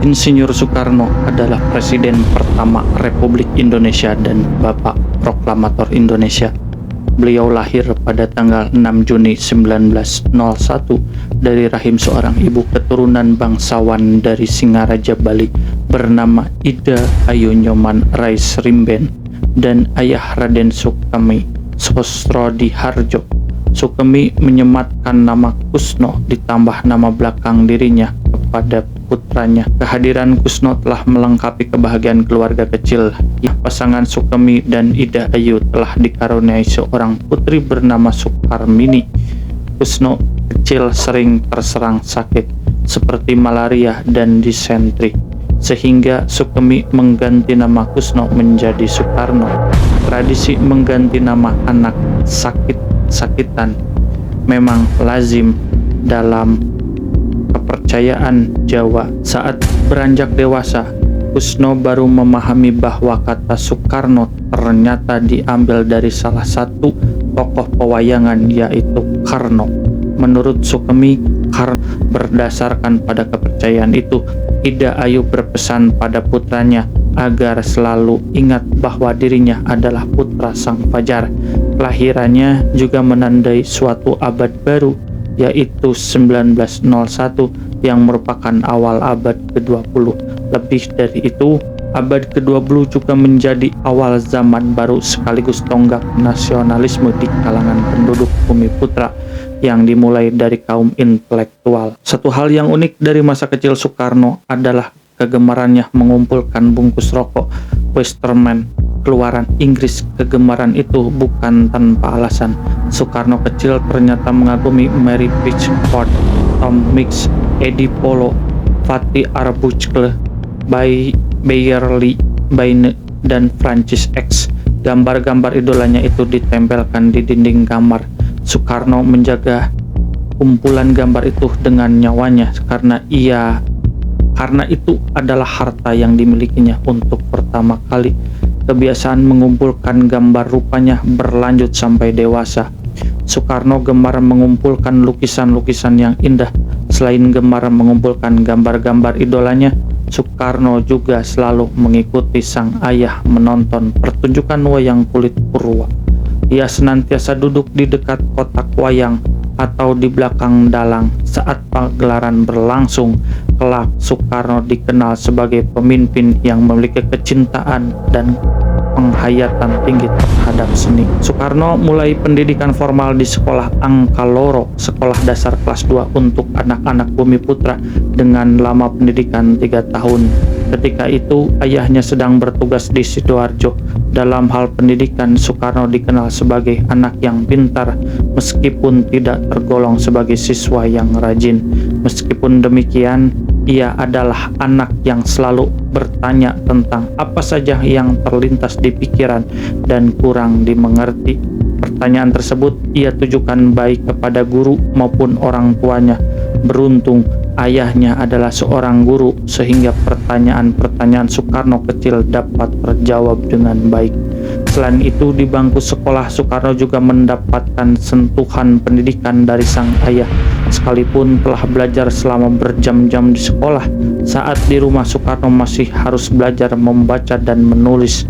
Insinyur Soekarno adalah Presiden pertama Republik Indonesia dan Bapak Proklamator Indonesia. Beliau lahir pada tanggal 6 Juni 1901 dari rahim seorang ibu keturunan bangsawan dari Singaraja, Bali bernama Ida Ayu Nyoman Rais Rimben dan ayah Raden Sukemi Sosrodiharjo. Sukemi menyematkan nama Kusno ditambah nama belakang dirinya kepada putranya. Kehadiran Kusno telah melengkapi kebahagiaan keluarga kecil. Pasangan Sukemi dan Ida Ayu telah dikaruniai seorang putri bernama Sukarmini. Kusno kecil sering terserang sakit seperti malaria dan disentri, sehingga Sukemi mengganti nama Kusno menjadi Soekarno. Tradisi mengganti nama anak sakit-sakitan memang lazim dalam kepercayaan Jawa. Saat beranjak dewasa, Kusno baru memahami bahwa kata Soekarno ternyata diambil dari salah satu tokoh pewayangan, yaitu Karno. Menurut Sukemi, Karno berdasarkan pada kepercayaan itu, Ida Ayu berpesan pada putranya agar selalu ingat bahwa dirinya adalah putra Sang Fajar. Kelahirannya juga menandai suatu abad baru, yaitu 1901 yang merupakan awal abad ke-20. Lebih dari itu, abad ke-20 juga menjadi awal zaman baru sekaligus tonggak nasionalisme di kalangan penduduk Bumi Putra yang dimulai dari kaum intelektual. Satu hal yang unik dari masa kecil Soekarno adalah kegemarannya mengumpulkan bungkus rokok Westerman keluaran Inggris. Kegemaran itu bukan tanpa alasan. Soekarno kecil ternyata mengagumi Mary Pickford, Tom Mix, Eddie Polo, Fatty Arbuckle, Bayerly Baine, dan Francis X. Gambar-gambar idolanya itu ditempelkan di dinding kamar. Soekarno menjaga kumpulan gambar itu dengan nyawanya karena itu adalah harta yang dimilikinya untuk pertama kali. Kebiasaan mengumpulkan gambar rupanya berlanjut sampai dewasa. Soekarno gemar mengumpulkan lukisan-lukisan yang indah. Selain gemar mengumpulkan gambar-gambar idolanya, Soekarno juga selalu mengikuti sang ayah menonton pertunjukan wayang kulit Purwa. Ia senantiasa duduk di dekat kotak wayang atau di belakang dalang saat pagelaran berlangsung. Kelak Soekarno dikenal sebagai pemimpin yang memiliki kecintaan dan penghayatan tinggi terhadap seni. Soekarno mulai pendidikan formal di Sekolah Angkaloro, sekolah dasar kelas 2 untuk anak-anak Bumi Putra dengan lama pendidikan 3 tahun. Ketika itu ayahnya sedang bertugas di Sidoarjo. Dalam hal pendidikan, Soekarno dikenal sebagai anak yang pintar meskipun tidak tergolong sebagai siswa yang rajin. Meskipun demikian, ia adalah anak yang selalu bertanya tentang apa saja yang terlintas di pikiran dan kurang dimengerti. Pertanyaan tersebut ia tujukan baik kepada guru maupun orang tuanya. Beruntung ayahnya adalah seorang guru sehingga pertanyaan-pertanyaan Soekarno kecil dapat terjawab dengan baik. Selain itu, di bangku sekolah Soekarno juga mendapatkan sentuhan pendidikan dari sang ayah. Sekalipun telah belajar selama berjam-jam di sekolah, saat di rumah Soekarno masih harus belajar membaca dan menulis.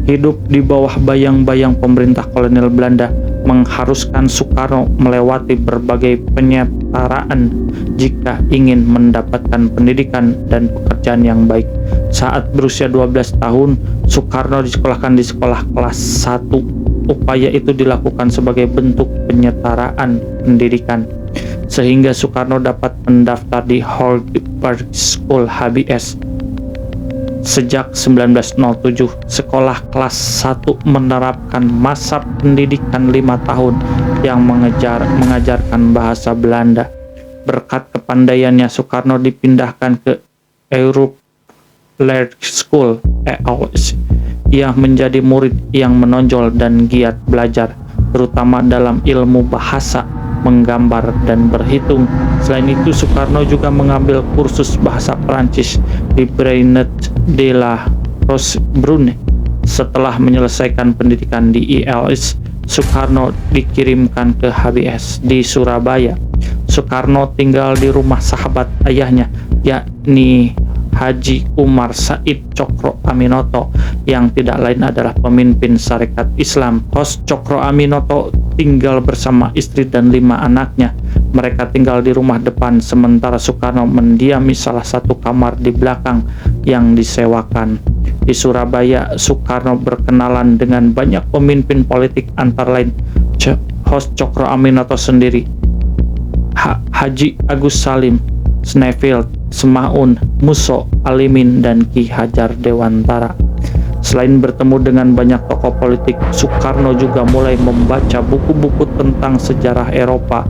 Hidup di bawah bayang-bayang pemerintah kolonial Belanda mengharuskan Soekarno melewati berbagai penyetaraan jika ingin mendapatkan pendidikan dan pekerjaan yang baik. Saat berusia 12 tahun, Soekarno disekolahkan di sekolah kelas 1. Upaya itu dilakukan sebagai bentuk penyetaraan pendidikan, sehingga Soekarno dapat mendaftar di Holberg School HBS. Sejak 1907, sekolah kelas 1 menerapkan masa pendidikan 5 tahun yang mengajarkan bahasa Belanda. Berkat kepandaiannya, Soekarno dipindahkan ke Europe School EOS. Ia menjadi murid yang menonjol dan giat belajar, terutama dalam ilmu bahasa, menggambar, dan berhitung. Selain itu, Soekarno juga mengambil kursus bahasa Prancis di Brenet de la Roche-Brune. Setelah menyelesaikan pendidikan di IELTS, Soekarno dikirimkan ke HBS di Surabaya. Soekarno tinggal di rumah sahabat ayahnya, yakni Haji Umar Said Cokro Aminoto yang tidak lain adalah pemimpin Sarekat Islam. Hos Cokro Aminoto tinggal bersama istri dan 5 anaknya. Mereka tinggal di rumah depan sementara Soekarno mendiami salah satu kamar di belakang yang disewakan. Di Surabaya, Soekarno berkenalan dengan banyak pemimpin politik antara lain Hos Cokro Aminoto sendiri, Haji Agus Salim, Sneffield, Semaun, Musso, Alimin, dan Ki Hajar Dewantara. Selain bertemu dengan banyak tokoh politik, Soekarno juga mulai membaca buku-buku tentang sejarah Eropa.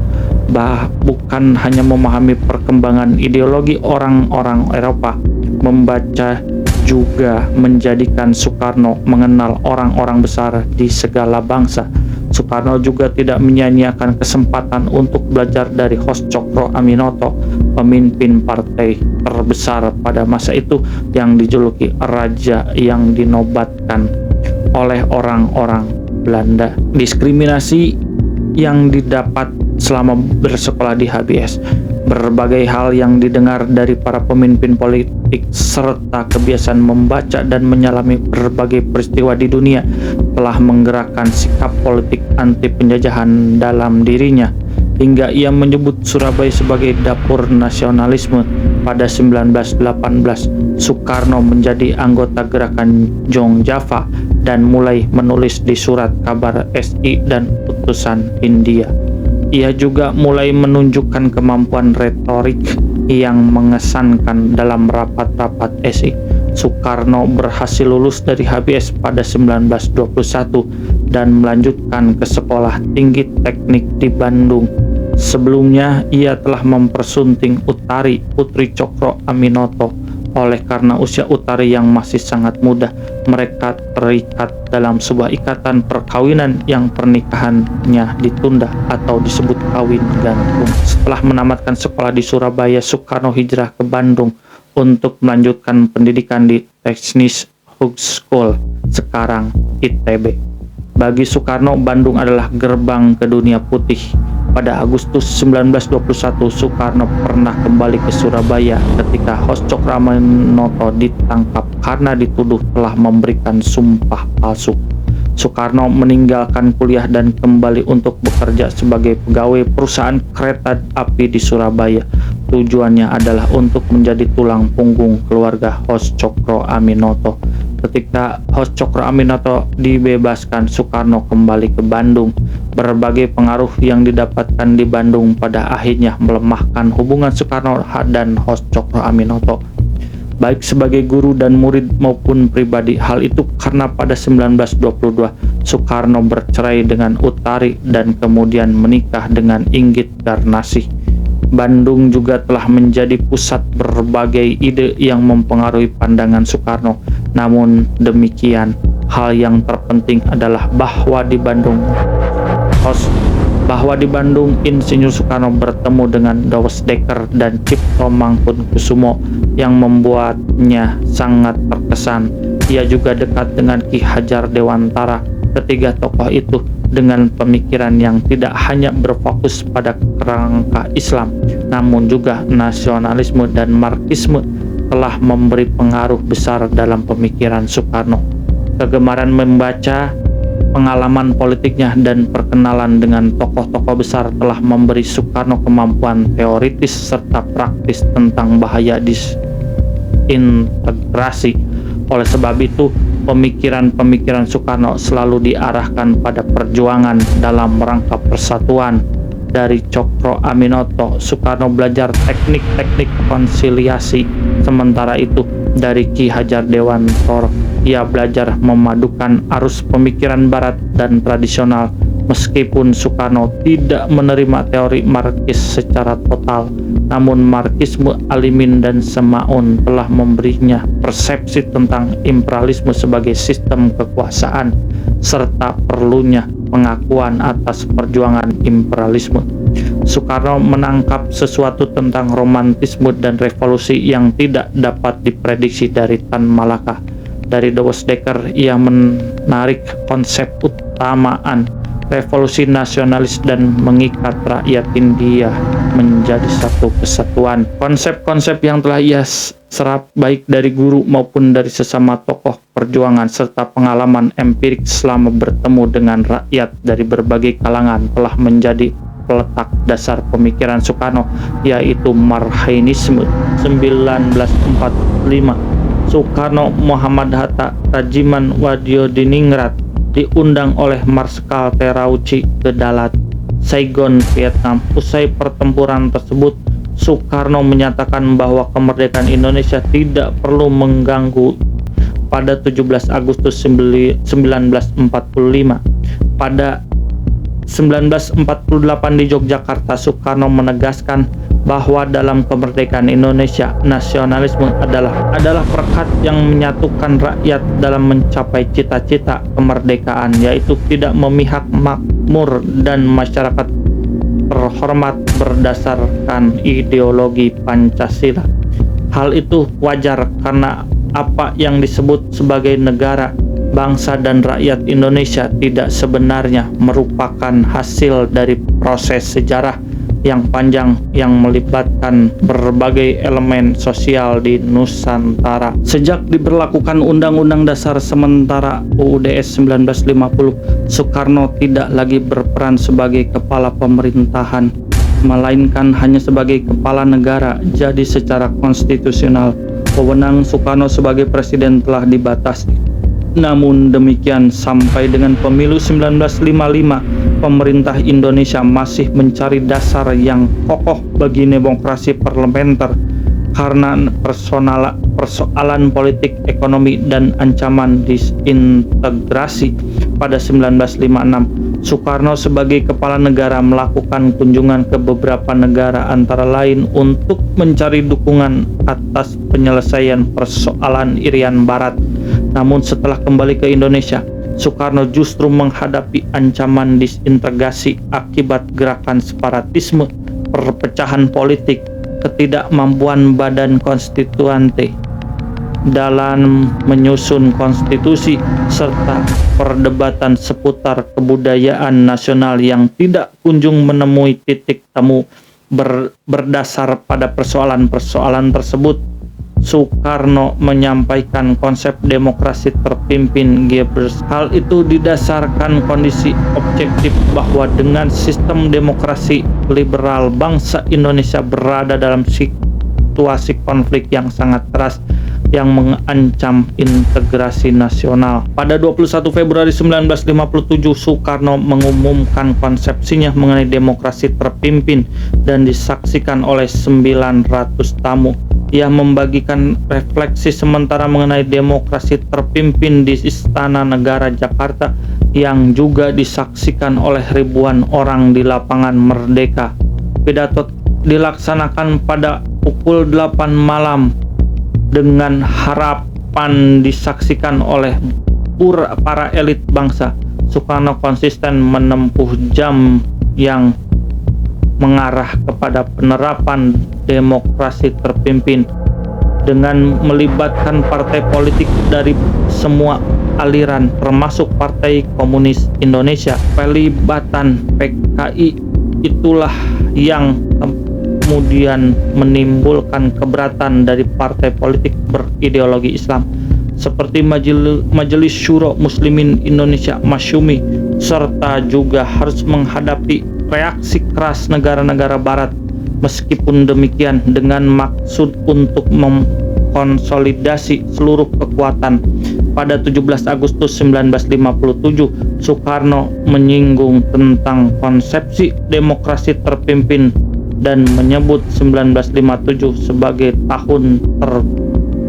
Bukan hanya memahami perkembangan ideologi orang-orang Eropa, membaca juga menjadikan Soekarno mengenal orang-orang besar di segala bangsa. Soekarno juga tidak menyia-nyiakan kesempatan untuk belajar dari Hos Cokro Aminoto, pemimpin partai terbesar pada masa itu yang dijuluki raja yang dinobatkan oleh orang-orang Belanda. Diskriminasi yang didapat selama bersekolah di HBS, berbagai hal yang didengar dari para pemimpin politik, serta kebiasaan membaca dan menyelami berbagai peristiwa di dunia telah menggerakkan sikap politik anti penjajahan dalam dirinya, hingga ia menyebut Surabaya sebagai dapur nasionalisme. Pada 1918, Soekarno menjadi anggota gerakan Jong Java dan mulai menulis di surat kabar SI dan utusan India. Ia juga mulai menunjukkan kemampuan retorik yang mengesankan dalam rapat-rapat SI. Soekarno berhasil lulus dari HBS pada 1921 dan melanjutkan ke Sekolah Tinggi Teknik di Bandung. Sebelumnya, ia telah mempersunting Utari, putri Cokro Aminoto. Oleh karena usia Utari yang masih sangat muda, mereka terikat dalam sebuah ikatan perkawinan yang pernikahannya ditunda atau disebut kawin gantung. Setelah menamatkan sekolah di Surabaya, Soekarno hijrah ke Bandung untuk melanjutkan pendidikan di Technische Hogeschool, sekarang ITB. Bagi Soekarno, Bandung adalah gerbang ke dunia putih. Pada Agustus 1921, Soekarno pernah kembali ke Surabaya ketika Hos Cokro Aminoto ditangkap karena dituduh telah memberikan sumpah palsu. Soekarno meninggalkan kuliah dan kembali untuk bekerja sebagai pegawai perusahaan kereta api di Surabaya. Tujuannya adalah untuk menjadi tulang punggung keluarga Hos Cokro Aminoto. Ketika Hos Cokro Aminoto dibebaskan, Soekarno kembali ke Bandung. Berbagai pengaruh yang didapatkan di Bandung pada akhirnya melemahkan hubungan Soekarno dan Hos Cokro Aminoto, baik sebagai guru dan murid maupun pribadi. Hal itu karena pada 1922 Soekarno bercerai dengan Utari dan kemudian menikah dengan Inggit Garnasih. Bandung juga telah menjadi pusat berbagai ide yang mempengaruhi pandangan Soekarno. Namun demikian, hal yang terpenting adalah bahwa di Bandung Insinyur Soekarno bertemu dengan Dawes Dekker dan Cipto Mangkukusumo yang membuatnya sangat terkesan. Ia juga dekat dengan Ki Hajar Dewantara. Ketiga tokoh itu dengan pemikiran yang tidak hanya berfokus pada kerangka Islam, namun juga nasionalisme dan Marxisme telah memberi pengaruh besar dalam pemikiran Soekarno. Kegemaran membaca, pengalaman politiknya, dan perkenalan dengan tokoh-tokoh besar telah memberi Soekarno kemampuan teoritis serta praktis tentang bahaya disintegrasi. Oleh sebab itu, pemikiran-pemikiran Soekarno selalu diarahkan pada perjuangan dalam rangka persatuan. Dari Cokro Aminoto, Soekarno belajar teknik-teknik konsiliasi. Sementara itu, dari Ki Hajar Dewantara, ia belajar memadukan arus pemikiran barat dan tradisional. Meskipun Soekarno tidak menerima teori Marxis secara total, namun Marxisme, Alimin, dan Semaun telah memberinya persepsi tentang imperialisme sebagai sistem kekuasaan serta perlunya pengakuan atas perjuangan imperialisme. Soekarno menangkap sesuatu tentang romantisme dan revolusi yang tidak dapat diprediksi dari Tan Malaka. Dari Dawes Dekker, ia menarik konsep utamaan revolusi nasionalis dan mengikat rakyat India menjadi satu kesatuan. Konsep-konsep yang telah ia serap baik dari guru maupun dari sesama tokoh perjuangan serta pengalaman empirik selama bertemu dengan rakyat dari berbagai kalangan telah menjadi peletak dasar pemikiran Soekarno, yaitu Marhainisme 1945. Soekarno Muhammad Hatta Rajiman Wadiodiningrat diundang oleh Marskal Terauchi ke Dalat, Saigon, Vietnam. Usai pertempuran tersebut, Soekarno menyatakan bahwa kemerdekaan Indonesia tidak perlu mengganggu. Pada 17 Agustus 1945, pada 1948 di Yogyakarta, Soekarno menegaskan bahwa dalam kemerdekaan Indonesia, nasionalisme adalah perekat yang menyatukan rakyat dalam mencapai cita-cita kemerdekaan, yaitu tidak memihak, makmur, dan masyarakat terhormat berdasarkan ideologi Pancasila. Hal itu wajar karena apa yang disebut sebagai negara, bangsa, dan rakyat Indonesia tidak sebenarnya merupakan hasil dari proses sejarah yang panjang yang melibatkan berbagai elemen sosial di Nusantara. Sejak diberlakukan Undang-Undang Dasar Sementara UUDS 1950, Soekarno tidak lagi berperan sebagai kepala pemerintahan, melainkan hanya sebagai kepala negara. Jadi secara konstitusional, wewenang Soekarno sebagai presiden telah dibatasi. Namun demikian, sampai dengan pemilu 1955, pemerintah Indonesia masih mencari dasar yang kokoh bagi demokrasi parlementer karena persoalan politik, ekonomi, dan ancaman disintegrasi. Pada 1956, Soekarno sebagai kepala negara melakukan kunjungan ke beberapa negara, antara lain untuk mencari dukungan atas penyelesaian persoalan Irian Barat. Namun setelah kembali ke Indonesia, Soekarno justru menghadapi ancaman disintegrasi akibat gerakan separatisme, perpecahan politik, ketidakmampuan Badan Konstituante dalam menyusun konstitusi, serta perdebatan seputar kebudayaan nasional yang tidak kunjung menemui titik temu. Berdasar pada persoalan-persoalan tersebut, Soekarno menyampaikan konsep demokrasi terpimpin Goebbels. Hal itu didasarkan kondisi objektif bahwa dengan sistem demokrasi liberal, bangsa Indonesia berada dalam situasi konflik yang sangat keras yang mengancam integrasi nasional. Pada 21 Februari 1957, Soekarno mengumumkan konsepsinya mengenai demokrasi terpimpin dan disaksikan oleh 900 tamu. Ia membagikan refleksi sementara mengenai demokrasi terpimpin di Istana Negara Jakarta yang juga disaksikan oleh ribuan orang di lapangan Merdeka. Pidato dilaksanakan pada pukul 8 malam dengan harapan disaksikan oleh para elit bangsa. Soekarno konsisten menempuh jam yang mengarah kepada penerapan demokrasi terpimpin dengan melibatkan partai politik dari semua aliran termasuk Partai Komunis Indonesia. Pelibatan PKI itulah yang kemudian menimbulkan keberatan dari partai politik berideologi Islam seperti Majelis Syuro Muslimin Indonesia Masyumi, serta juga harus menghadapi reaksi keras negara-negara barat. Meskipun demikian, dengan maksud untuk mengkonsolidasi seluruh kekuatan, pada 17 Agustus 1957 Soekarno menyinggung tentang konsepsi demokrasi terpimpin dan menyebut 1957 sebagai tahun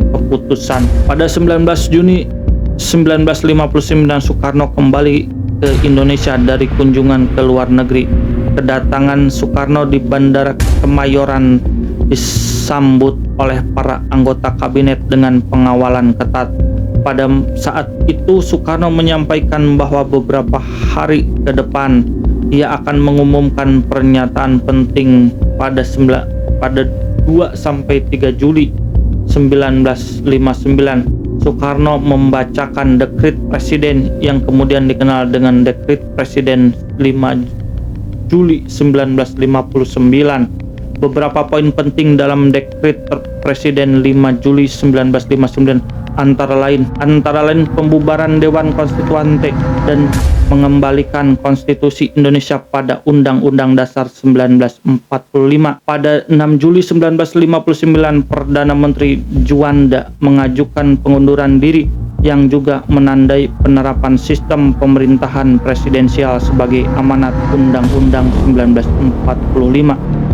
keputusan. Pada 19 Juni 1959 Soekarno kembali ke Indonesia dari kunjungan ke luar negeri. Kedatangan Soekarno di Bandara Kemayoran disambut oleh para anggota kabinet dengan pengawalan ketat. Pada saat itu Soekarno menyampaikan bahwa beberapa hari ke depan ia akan mengumumkan pernyataan penting pada 2 sampai 3 Juli 1959. Soekarno membacakan dekret presiden yang kemudian dikenal dengan Dekret Presiden 5 Juli 1959. Beberapa poin penting dalam Dekret Presiden 5 Juli 1959 antara lain pembubaran Dewan Konstituante dan mengembalikan Konstitusi Indonesia pada Undang-Undang Dasar 1945. Pada 6 Juli 1959, Perdana Menteri Juanda mengajukan pengunduran diri yang juga menandai penerapan sistem pemerintahan presidensial sebagai amanat Undang-Undang 1945.